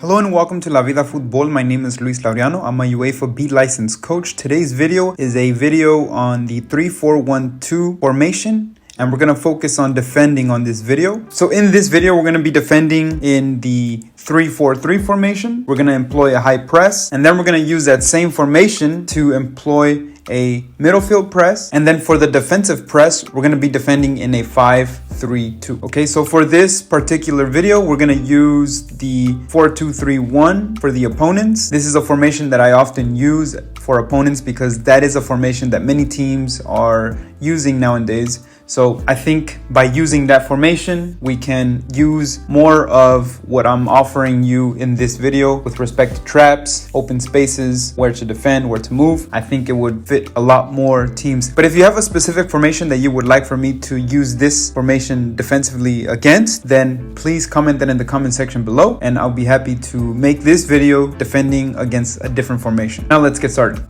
Hello and welcome to La Vida Fútbol. My name is Luis Laureano. I'm a UEFA B licensed coach. Today's video is a video on the 3-4-1-2 formation, and we're going to focus on defending on this video. So in this video, we're going to be defending in the 3-4-3 formation. We're going to employ a high press, and then we're going to use that same formation to employ a middle field press. And then for the defensive press, we're going to be defending in a 5-3-2. Okay, so for this particular video, we're going to use the 4-2-3-1 for the opponents. This is a formation that I often use for opponents because that is a formation that many teams are using nowadays. So I think by using that formation, we can use more of what I'm offering you in this video with respect to traps, open spaces, where to defend, where to move. I think it would fit a lot more teams. But if you have a specific formation that you would like for me to use this formation defensively against, then please comment that in the comment section below, and I'll be happy to make this video defending against a different formation. Now let's get started.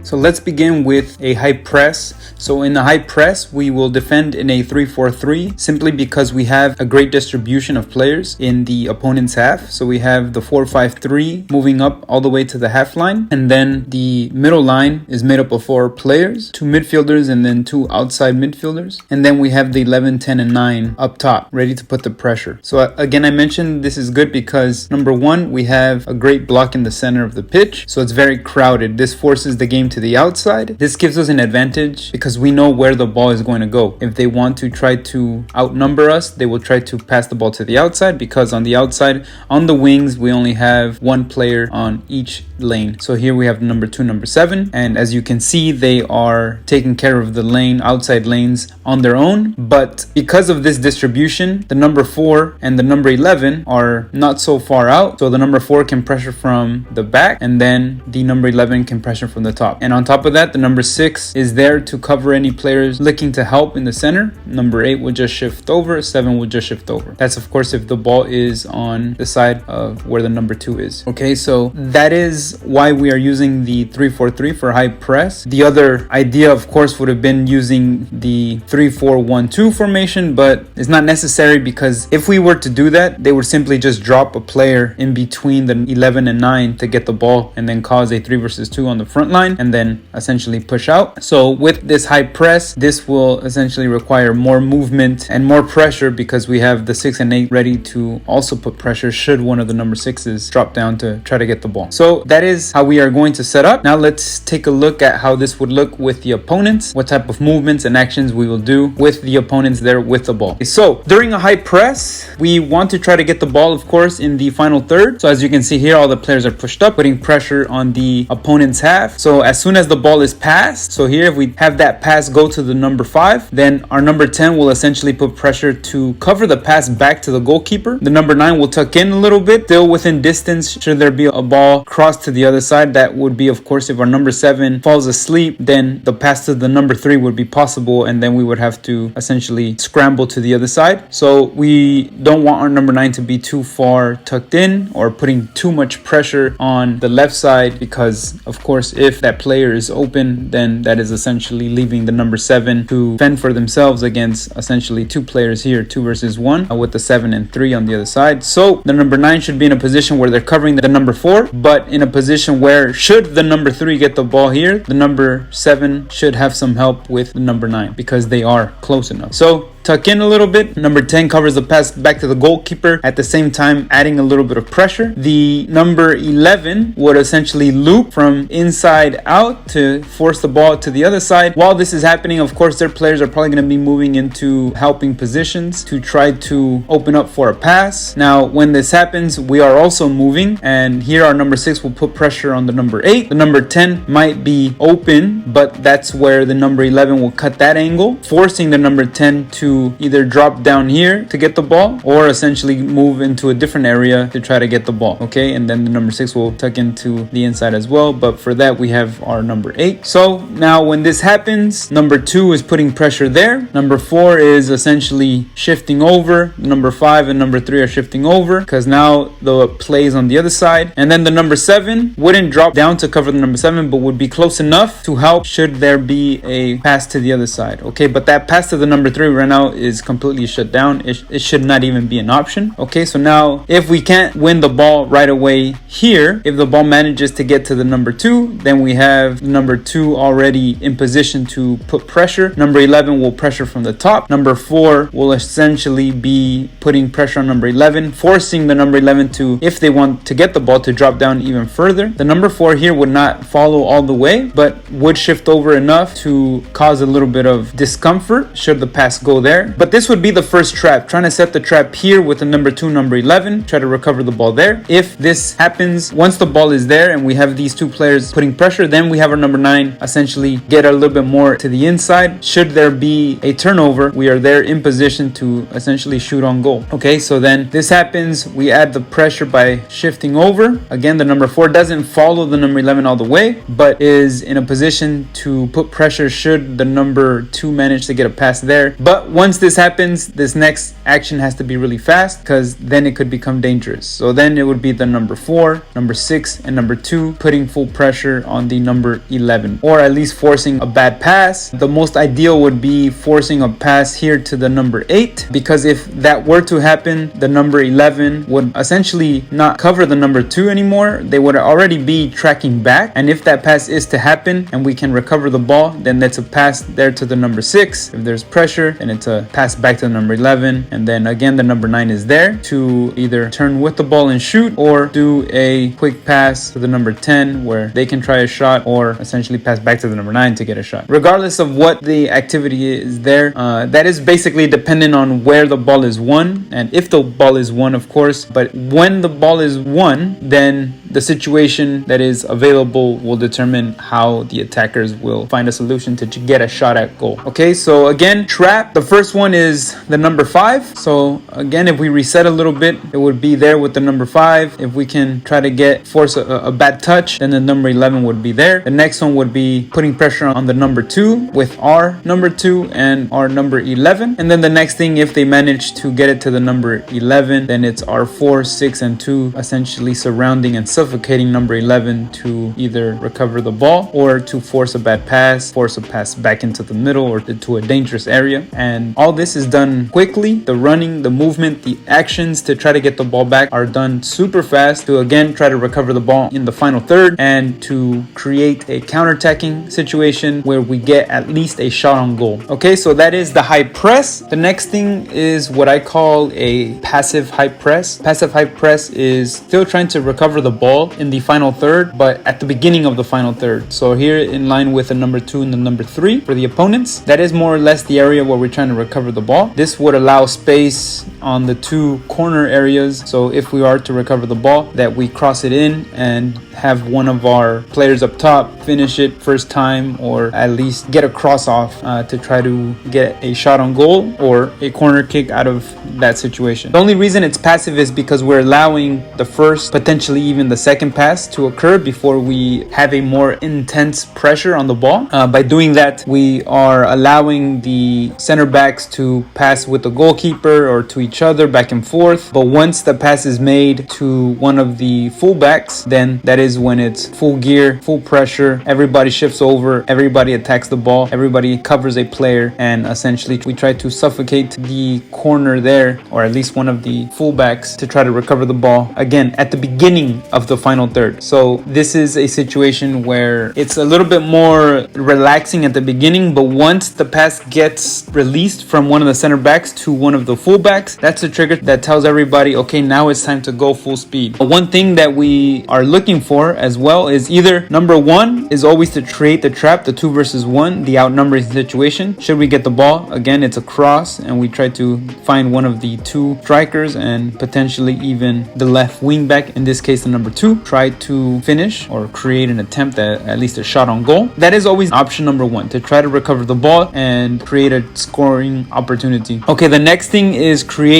So let's begin with a high press. So in the high press, we will defend in a 3-4-3 simply because we have a great distribution of players in the opponent's half. So we have the 4-5-3 moving up all the way to the half line. And then the middle line is made up of 4 players, 2 midfielders and then 2 outside midfielders. And then we have the 11, 10 and 9 up top, ready to put the pressure. So again, I mentioned this is good because number one, we have a great block in the center of the pitch. So it's very crowded. This forces the game to the outside. This gives us an advantage because we know where the ball is going to go. If they want to try to outnumber us, they will try to pass the ball to the outside, because on the outside, on the wings, we only have one player on each lane. So here we have number 2, number 7, and as you can see, they are taking care of the outside lanes on their own. But because of this distribution, the number 4 and the number 11 are not so far out. So the number 4 can pressure from the back, and then the number 11 can pressure from the top. And on top of that, the number 6 is there to cover any players looking to help in the center. Number 8 would just shift over, 7 would just shift over. That's of course if the ball is on the side of where the number 2 is. Okay, so that is why we are using the 3-4-3 for high press. The other idea, of course, would have been using the 3-4-1-2 formation, but it's not necessary because if we were to do that, they would simply just drop a player in between the 11 and 9 to get the ball and then cause a 3 versus 2 on the front line and then essentially push out. So with this high press, this will essentially require more movement and more pressure because we have the 6 and 8 ready to also put pressure should one of the number 6s drop down to try to get the ball. So that is how we are going to set up. Now let's take a look at how this would look with the opponents, what type of movements and actions we will do with the opponents there with the ball. So during a high press, we want to try to get the ball, of course, in the final third. So as you can see here, all the players are pushed up, putting pressure on the opponent's half. So as soon as the ball is passed, so here if we have that pass go to the number 5, then our number 10 will essentially put pressure to cover the pass back to the goalkeeper. The number 9 will tuck in a little bit, still within distance should there be a ball crossed to the other side. That would be, of course, if our number 7 falls asleep, then the pass to the number 3 would be possible, and then we would have to essentially scramble to the other side. So we don't want our number 9 to be too far tucked in or putting too much pressure on the left side, because of course if that player is open, then that is essentially leaving the number 7 to fend for themselves against essentially 2 players here, 2 versus 1, with the 7 and 3 on the other side. So the number 9 should be in a position where they're covering the number 4, but in a position where should the number 3 get the ball here, the number 7 should have some help with the number 9 because they are close enough. So tuck in a little bit. Number 10 covers the pass back to the goalkeeper, at the same time adding a little bit of pressure. The number 11 would essentially loop from inside out to force the ball to the other side. While this is happening, of course, their players are probably going to be moving into helping positions to try to open up for a pass. Now, when this happens, we are also moving, and here our number 6 will put pressure on the number 8. The number 10 might be open, but that's where the number 11 will cut that angle, forcing the number 10 to to either drop down here to get the ball or essentially move into a different area to try to get the ball. Okay, and then the number 6 will tuck into the inside as well, but for that we have our number 8. So now when this happens, number 2 is putting pressure there, number 4 is essentially shifting over, number 5 and number 3 are shifting over because now the play is on the other side, and then the number 7 wouldn't drop down to cover the number 7 but would be close enough to help should there be a pass to the other side. Okay, but that pass to the number 3 right now is completely shut down. It should not even be an option. Okay, so now if we can't win the ball right away here, if the ball manages to get to the number 2, then we have number 2 already in position to put pressure. Number 11 will pressure from the top. Number 4 will essentially be putting pressure on number 11, forcing the number 11 to, if they want to get the ball, to drop down even further. The number 4 here would not follow all the way, but would shift over enough to cause a little bit of discomfort should the pass go there. But this would be the first trap, trying to set the trap here with the number 2, number 11, try to recover the ball there. If this happens, once the ball is there and we have these 2 players putting pressure, then we have our number 9 essentially get a little bit more to the inside. Should there be a turnover, we are there in position to essentially shoot on goal. Okay, so then this happens, we add the pressure by shifting over. Again, the number 4 doesn't follow the number 11 all the way, but is in a position to put pressure should the number 2 manage to get a pass there. But once this happens, this next action has to be really fast because then it could become dangerous. So then it would be the number 4, number 6, and number 2 putting full pressure on the number 11, or at least forcing a bad pass. The most ideal would be forcing a pass here to the number 8, because if that were to happen, the number 11 would essentially not cover the number 2 anymore. They would already be tracking back, and if that pass is to happen and we can recover the ball, then that's a pass there to the number 6. If there's pressure, then it's a pass back to the number 11, and then again the number 9 is there to either turn with the ball and shoot or do a quick pass to the number 10 where they can try a shot, or essentially pass back to the number 9 to get a shot. Regardless of what the activity is there, that is basically dependent on where the ball is won and if the ball is won, of course. But when the ball is won, then the situation that is available will determine how the attackers will find a solution to get a shot at goal. Okay, so again, trap. The first one is the number 5. So again, if we reset a little bit, it would be there with the number 5. If we can try to force a bad touch, then the number 11 would be there. The next one would be putting pressure on the number 2 with our number 2 and our number 11. And then the next thing, if they manage to get it to the number 11, then it's our 4, 6, and 2 essentially surrounding and suffocating number 11 to either recover the ball or to force a bad pass, force a pass back into the middle or to a dangerous area. And all this is done quickly. The running, the movement, the actions to try to get the ball back are done super fast to again try to recover the ball in the final third and to create a counterattacking situation where we get at least a shot on goal. Okay, so that is the high press. The next thing is what I call a passive high press. Passive high press is still trying to recover the ball in the final third, but at the beginning of the final third. So here in line with the number 2 and the number 3 for the opponents, that is more or less the area where we're trying to recover the ball. This would allow space on the 2 corner areas. So if we are to recover the ball, that we cross it in and have one of our players up top finish it first time, or at least get a cross off to try to get a shot on goal or a corner kick out of that situation. The only reason it's passive is because we're allowing the first, potentially even the second pass to occur before we have a more intense pressure on the ball. By doing that, we are allowing the center backs to pass with the goalkeeper or to each other back and forth. But once the pass is made to one of the fullbacks, then that is when it's full gear, full pressure. Everybody shifts over, everybody attacks the ball, everybody covers a player, and essentially we try to suffocate the corner there, or at least one of the fullbacks, to try to recover the ball again at the beginning of the final third. So this is a situation where it's a little bit more relaxing at the beginning, but once the pass gets released from one of the center backs to one of the fullbacks, That's a trigger that tells everybody, okay, now it's time to go full speed. One thing that we are looking for as well is either number one is always to create the trap, the 2 versus 1, the outnumbering situation. Should we get the ball, again, it's a cross, and we try to find one of the 2 strikers and potentially even the left wing back, in this case the number 2, try to finish or create an attempt at least a shot on goal. That is always option number 1, to try to recover the ball and create a scoring opportunity. Okay, the next thing is creating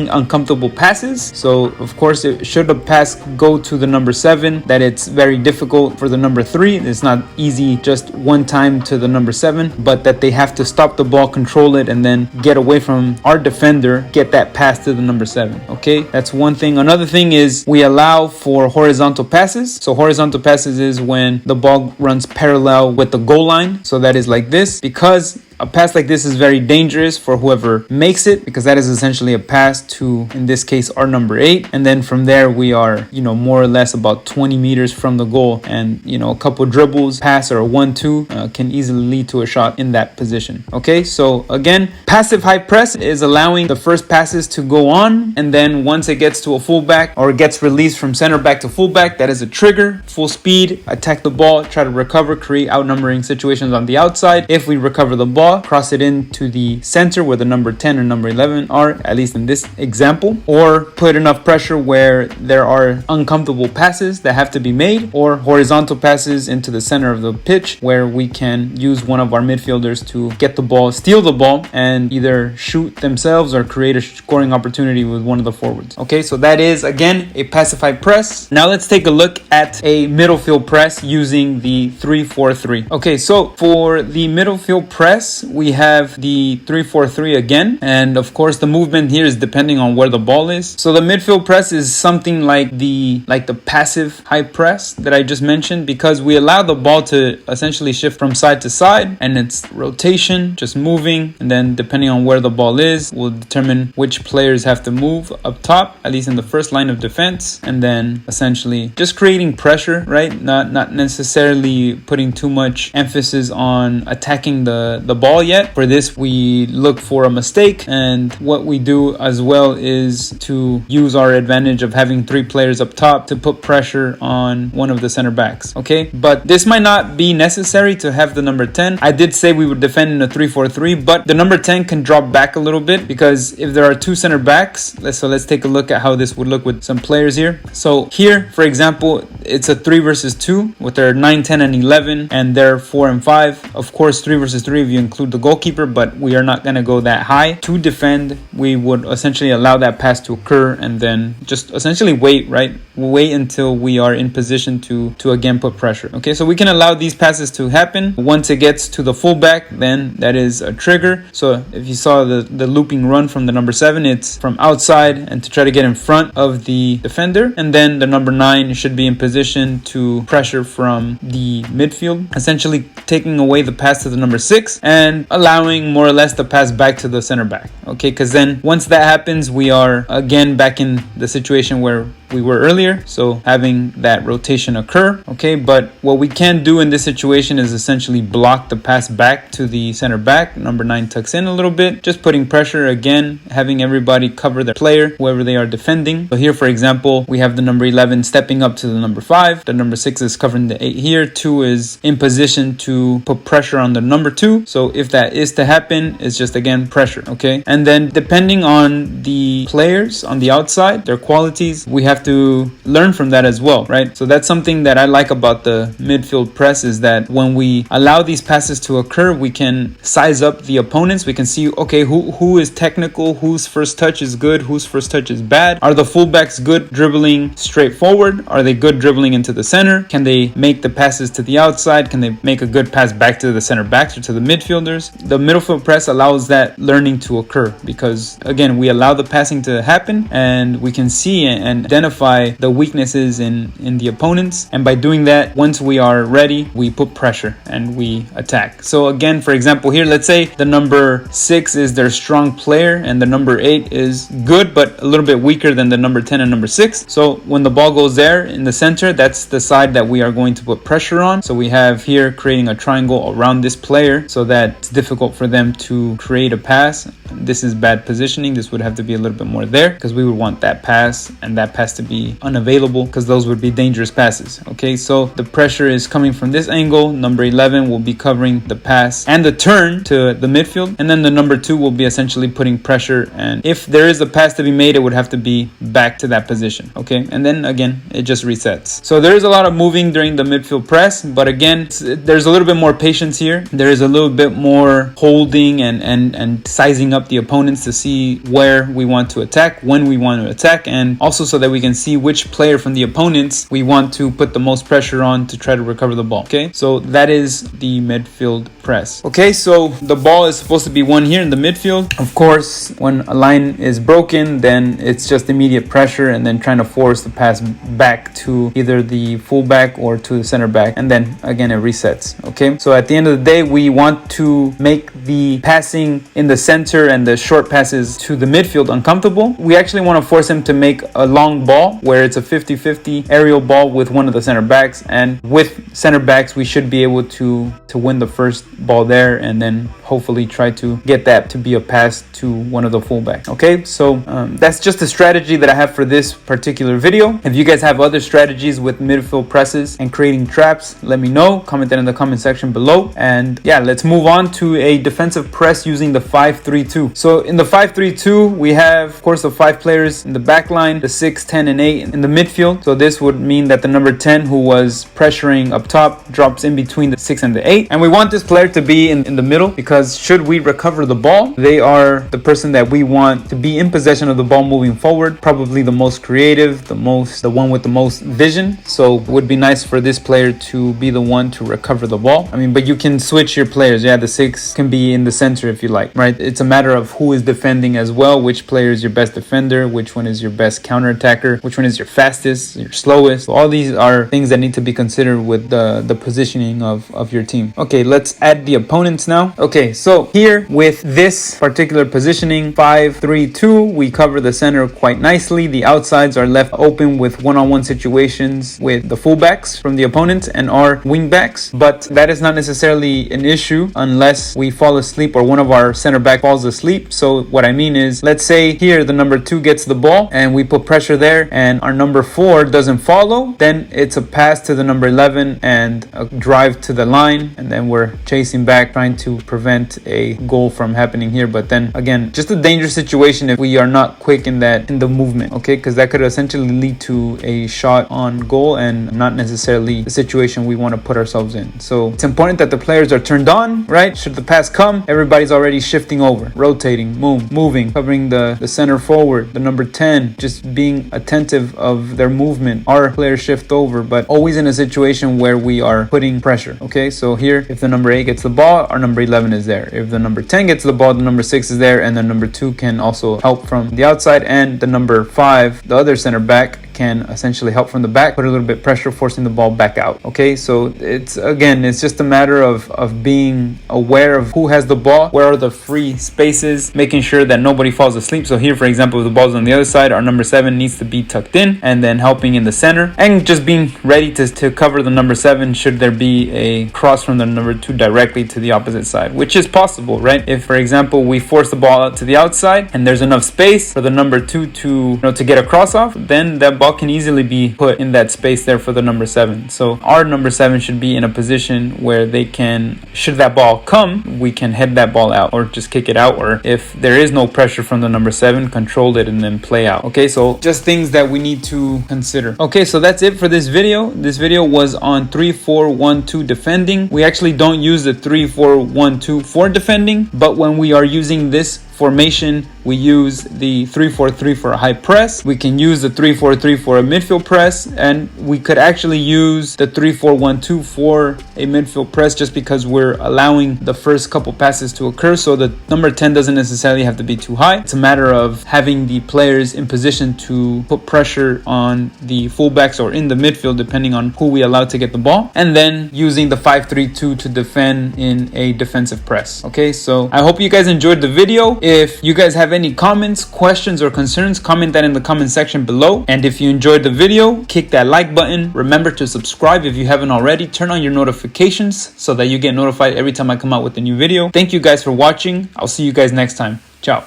uncomfortable passes. So of course, should a pass go to the number 7, that it's very difficult for the number 3. It's not easy just one time to the number 7, but that they have to stop the ball, control it, and then get away from our defender, get that pass to the number 7. Okay, that's one thing. Another thing is we allow for horizontal passes. So horizontal passes is when the ball runs parallel with the goal line. So that is like this, because a pass like this is very dangerous for whoever makes it, because that is essentially a pass to, in this case, our number 8. And then from there, we are, more or less about 20 meters from the goal. And, a couple dribbles, pass, or a 1-2 can easily lead to a shot in that position. Okay, so again, passive high press is allowing the first passes to go on. And then once it gets to a fullback or it gets released from center back to fullback, that is a trigger, full speed, attack the ball, try to recover, create outnumbering situations on the outside. If we recover the ball, cross it into the center where the number 10 or number 11 are, at least in this example, or put enough pressure where there are uncomfortable passes that have to be made, or horizontal passes into the center of the pitch where we can use one of our midfielders to get the ball, steal the ball, and either shoot themselves or create a scoring opportunity with one of the forwards. Okay, so that is again a pacified press. Now let's take a look at a middle field press using the 3-4-3. Okay, so for the middle field press, we have the 3-4-3 again, and of course the movement here is depending on where the ball is. So the midfield press is something like the passive high press that I just mentioned, because we allow the ball to essentially shift from side to side, and it's rotation, just moving, and then depending on where the ball is, we'll determine which players have to move up top, at least in the first line of defense, and then essentially just creating pressure, right? Not necessarily putting too much emphasis on attacking the ball yet. For this, we look for a mistake, and what we do as well is to use our advantage of having 3 players up top to put pressure on one of the center backs. Okay, but this might not be necessary to have the number 10. I did say we would defend in a 3-4-3, but the number 10 can drop back a little bit, because if there are 2 center backs, let's take a look at how this would look with some players here. So here, for example, it's a 3 versus 2 with their 9, 10, and 11, and they're 4 and 5. Of course, 3 versus 3 if you include the goalkeeper, but we are not going to go that high. To defend, we would essentially allow that pass to occur and then just essentially wait, right? Wait until we are in position to again put pressure. Okay, so we can allow these passes to happen. Once it gets to the fullback, then that is a trigger. So if you saw the looping run from the number 7, it's from outside and to try to get in front of the defender, and then the number 9 should be in position to pressure from the midfield, essentially taking away the pass to the number 6 and allowing more or less the pass back to the center back. Okay, because then once that happens, we are again back in the situation where we were earlier, so having that rotation occur. Okay, but what we can do in this situation is essentially block the pass back to the center back. Number 9 tucks in a little bit, just putting pressure again, having everybody cover their player, whoever they are defending. So here, for example, we have the number 11 stepping up to the number 5. The number 6 is covering the 8 here. 2 is in position to put pressure on the number 2. So if that is to happen, it's just again pressure. Okay, and then depending on the players on the outside, their qualities, we have to learn from that as well, right? So that's something that I like about the midfield press, is that when we allow these passes to occur, we can size up the opponents. We can see, okay, who is technical, whose first touch is good, whose first touch is bad. Are the fullbacks good dribbling straight forward? Are they good dribbling into the center? Can they make the passes to the outside? Can they make a good pass back to the center backs or to the midfielders? The midfield press allows that learning to occur, because again, we allow the passing to happen, and we can see and identify identify the weaknesses in the opponents, and by doing that, once we are ready, we put pressure and we attack. So again, for example, here, let's say the number 6 is their strong player and the number 8 is good but a little bit weaker than the number 10 and number 6. So when the ball goes there in the center, that's the side that we are going to put pressure on. So we have here creating a triangle around this player so that it's difficult for them to create a pass. This is bad positioning. This would have to be a little bit more there because we would want that pass and that pass to be unavailable because those would be dangerous passes. Okay, so the pressure is coming from this angle. Number 11 will be covering the pass and the turn to the midfield, and then the number 2 will be essentially putting pressure, and if there is a pass to be made, it would have to be back to that position. Okay, and then again it just resets. So there is a lot of moving during the midfield press, but again, there's a little bit more patience here. There is a little bit more holding and sizing up the opponents to see where we want to attack, when we want to attack, and also so that we can see which player from the opponents we want to put the most pressure on to try to recover the ball. Okay, so that is the midfield press. Okay, so the ball is supposed to be won here in the midfield. Of course, when a line is broken, then it's just immediate pressure and then trying to force the pass back to either the fullback or to the center back, and then again it resets. Okay, so at the end of the day, we want to make the passing in the center and the short passes to the midfield uncomfortable. We actually want to force him to make a long ball where it's a 50-50 aerial ball with one of the center backs, and with center backs we should be able to win the first ball there and then hopefully try to get that to be a pass to one of the fullbacks. Okay, so that's just a strategy that I have for this particular video. If you guys have other strategies with midfield presses and creating traps, let me know. Comment that in the comment section below. And yeah, let's move on to a defensive press using the 5-3-2. So in the 5-3-2, we have, of course, the 5 players in the back line, the 6, 10, and 8 in the midfield. So this would mean that the number 10, who was pressuring up top, drops in between the 6 and the 8. And we want this player to be in the middle, because should we recover the ball, they are the person that we want to be in possession of the ball moving forward, probably the most creative, the one with the most vision. So it would be nice for this player to be the one to recover the ball. I mean, but you can switch your players. Yeah, the 6 can be in the center if you like, right? It's a matter of who is defending as well, which player is your best defender, which one is your best counter attacker, which one is your fastest, your slowest. So all these are things that need to be considered with the positioning of your team. Okay, let's add the opponents now. Okay, so here with this particular positioning 5-3-2, we cover the center quite nicely. The outsides are left open with one-on-one situations with the fullbacks from the opponents and our wingbacks, but that is not necessarily an issue unless we fall asleep or one of our center back falls asleep. So what I mean is, let's say here the number 2 gets the ball and we put pressure there and our number 4 doesn't follow, then it's a pass to the number 11 and a drive to the line, and then we're chasing back trying to prevent a goal from happening here. But then again, just a dangerous situation if we are not quick in the movement, okay, because that could essentially lead to a shot on goal and not necessarily the situation we want to put ourselves in. So it's important that the players are turned on, right? Should the pass come, everybody's already shifting over, rotating, moving, covering the center forward, the number 10, just being attentive of their movement. Our players shift over, but always in a situation where we are putting pressure. Okay, so here if the number 8 gets the ball, our number 11 is there. If the number 10 gets the ball, the number 6 is there, and the number 2 can also help from the outside, and the number 5, the other center back, can essentially help from the back, put a little bit pressure, forcing the ball back out. Okay, so it's just a matter of being aware of who has the ball, where are the free spaces, making sure that nobody falls asleep. So here, for example, if the ball's on the other side, our number 7 needs to be tucked in and then helping in the center, and just being ready to cover the number 7 should there be a cross from the number 2 directly to the opposite side, which is possible, right? If, for example, we force the ball out to the outside and there's enough space for the number 2 to get a cross off, then that ball can easily be put in that space there for the number 7. So our number 7 should be in a position where they can, should that ball come, we can head that ball out or just kick it out, or if there is no pressure from the number 7, control it and then play out. Okay, so just things that we need to consider. Okay, so that's it for this video. This video was on 3-4-1-2 defending. We actually don't use the 3-4-1-2 for defending, but when we are using this formation, we use the 3-4-3 for a high press. We can use the 3-4-3 for a midfield press, and we could actually use the 3-4-1-2 for a midfield press just because we're allowing the first couple passes to occur. So the number 10 doesn't necessarily have to be too high. It's a matter of having the players in position to put pressure on the fullbacks or in the midfield, depending on who we allow to get the ball, and then using the 5-3-2 to defend in a defensive press. Okay, so I hope you guys enjoyed the video. If you guys have any comments, questions, or concerns, comment that in the comment section below. And if you enjoyed the video, kick that like button. Remember to subscribe if you haven't already. Turn on your notifications so that you get notified every time I come out with a new video. Thank you guys for watching. I'll see you guys next time. Ciao.